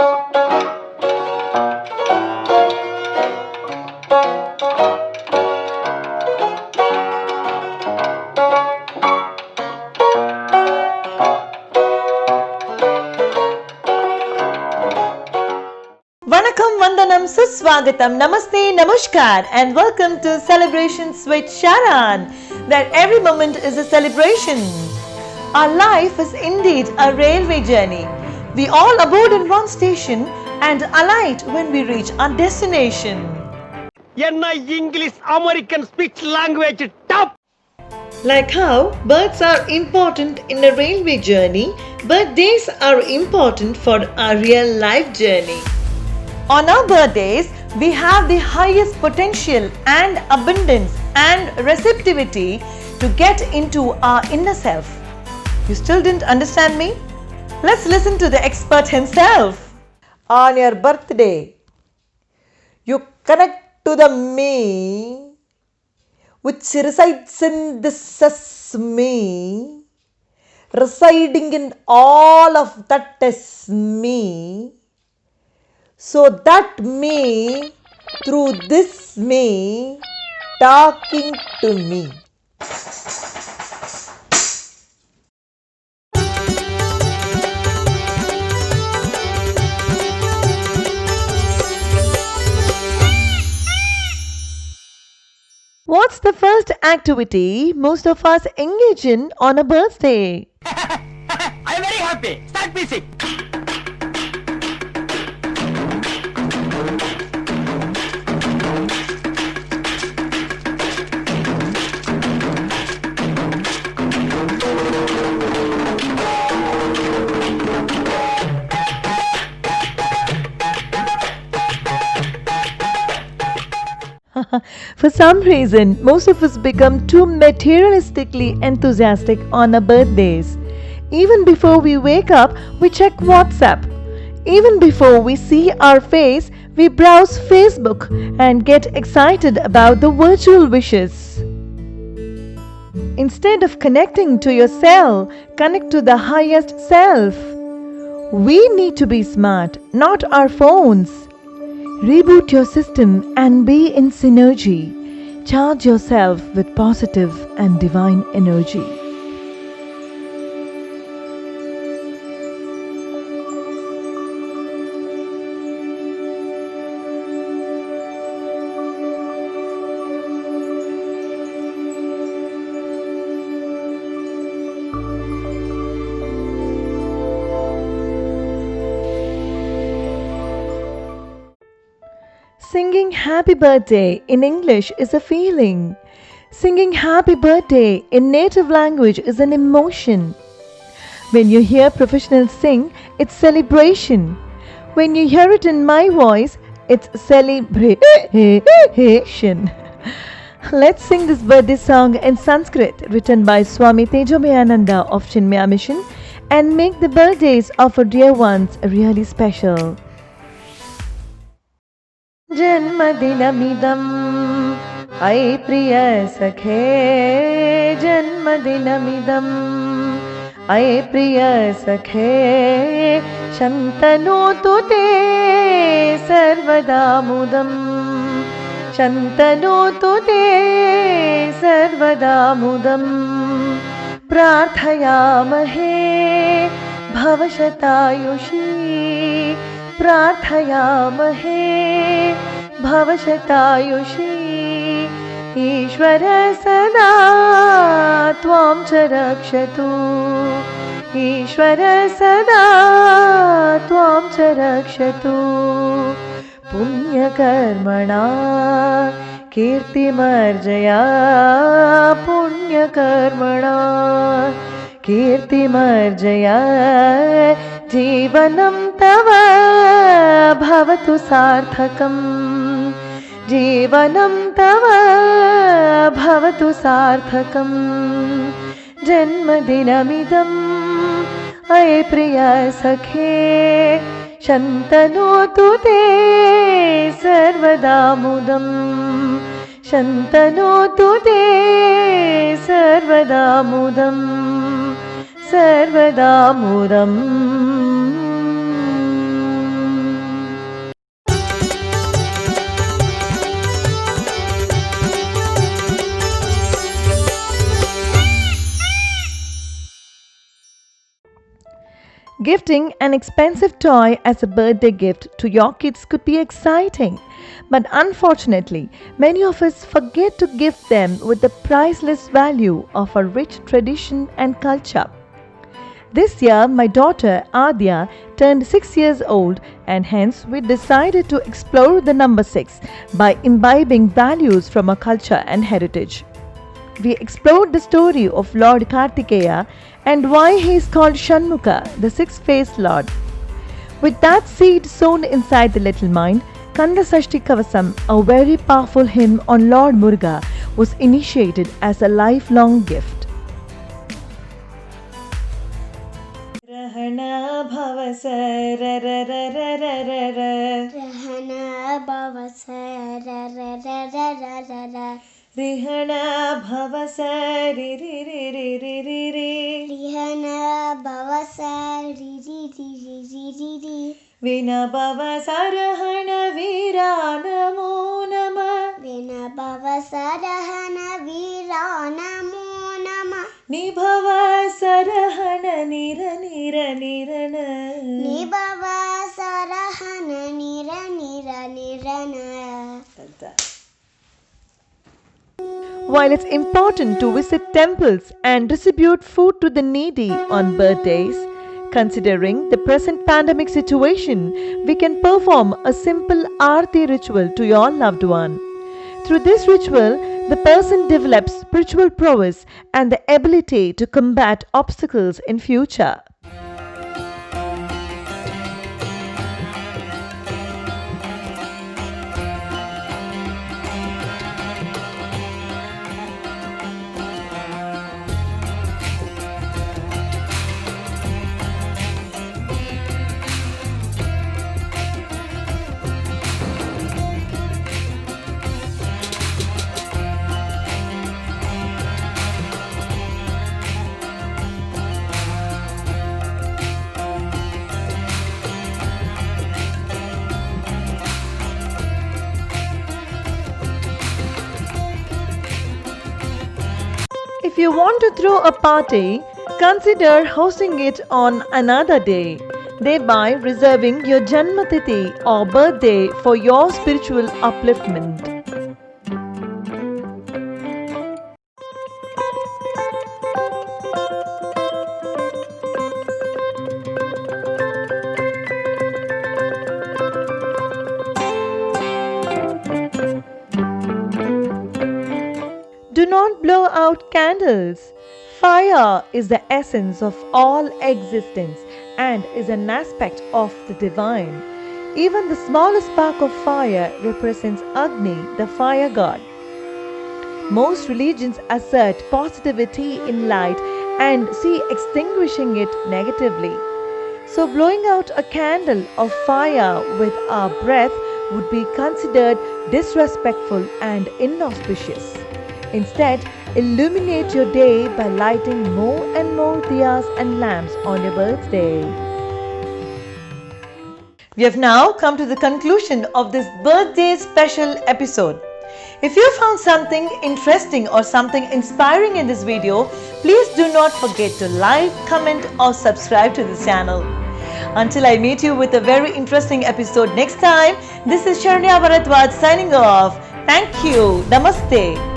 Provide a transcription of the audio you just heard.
Vanakkam, Vandanam, Suswagatam, Namaste, Namaskar, and welcome to Celebrations with Sharan, where every moment is a celebration. Our life is indeed a railway journey. We all aboard in one station and alight when we reach our destination. Enna English American speech language top. Like how births are important in a railway journey, birthdays are important for our real life journey. On our birthdays, we have the highest potential and abundance and receptivity to get into our inner self. You still didn't understand me? Let's listen to the expert himself. On your birthday, you connect to the me which resides in this me, residing in all of that is me. So that me, through this me, talking to me. What's the first activity most of us engage in on a birthday? I'm very happy. Start music. For some reason, most of us become too materialistically enthusiastic on our birthdays. Even before we wake up, we check WhatsApp. Even before we see our face, we browse Facebook and get excited about the virtual wishes. Instead of connecting to yourself, connect to the highest self. We need to be smart, not our phones. Reboot your system and be in synergy. Charge yourself with positive and divine energy. Singing happy birthday in English is a feeling. Singing happy birthday in native language is an emotion. When you hear professionals sing, it's celebration. When you hear it in my voice, it's celebration. Let's sing this birthday song in Sanskrit written by Swami Tejomayananda of Chinmaya Mission and make the birthdays of our dear ones really special. जन्मदिनमिदं अयि प्रिय सखे जन्मदिनमिदं अयि प्रिय सखे शन्तनोतु ते सर्वदा मुदं शन्तनोतु ते सर्वदा मुदं प्रार्थयामहे भवशतायुषी प्रार्थयामहे भवशतायुषी ईश्वर सदा त्वां च रक्षतु ईश्वर सदा त्वां च रक्षतु पुण्यकर्मणा कीर्तिमर्जया पुण्यकर्मणा कीर्तिमर्जया जीवनं तव भवतु सार्थकम् जीवनं तव भवतु सार्थकम् जन्मदिनमिदम् अये प्रिय सखे शन्तनोतु ते सर्वदा मुदम् शन्तनोतु ते सर्वदा मुदम् सर्वदा मुदम् Gifting an expensive toy as a birthday gift to your kids could be exciting, but unfortunately, many of us forget to gift them with the priceless value of a rich tradition and culture. This year, my daughter Adya turned 6 years old, and hence we decided to explore the number 6 by imbibing values from our culture and heritage. We explored the story of Lord Kartikeya and why he is called Shanmukha, the six-faced Lord. With that seed sown inside the little mind, Kanda Sashti Kavasam, a very powerful hymn on Lord Muruga, was initiated as a lifelong gift. Rahana Bhavasa Rahana Bhavasa Rihana Bhavasa Rihana Bhavasa Vina Bhavasa Rahana Vira Namo Nama Vina Bhavasa Rahana Vira Namo Nama Nibhava Sarahana Nira Nira Nirana Nibhava Sarahana Nira Nira Nirana. While it's important to visit temples and distribute food to the needy on birthdays, considering the present pandemic situation, we can perform a simple Aarti ritual to your loved one. Through this ritual, the person develops spiritual prowess and the ability to combat obstacles in future. If you want to throw a party, consider hosting it on another day, thereby reserving your Janmatiti or birthday for your spiritual upliftment. Do not blow out candles. Fire is the essence of all existence and is an aspect of the divine. Even the smallest spark of fire represents Agni, the fire god. Most religions assert positivity in light and see extinguishing it negatively. So, blowing out a candle of fire with our breath would be considered disrespectful and inauspicious. Instead, illuminate your day by lighting more and more diyas and lamps on your birthday. We have now come to the conclusion of this birthday special episode. If you found something interesting or something inspiring in this video, please do not forget to like, comment or subscribe to this channel. Until I meet you with a very interesting episode next time, this is Sharanya Bharadwaj signing off. Thank you. Namaste.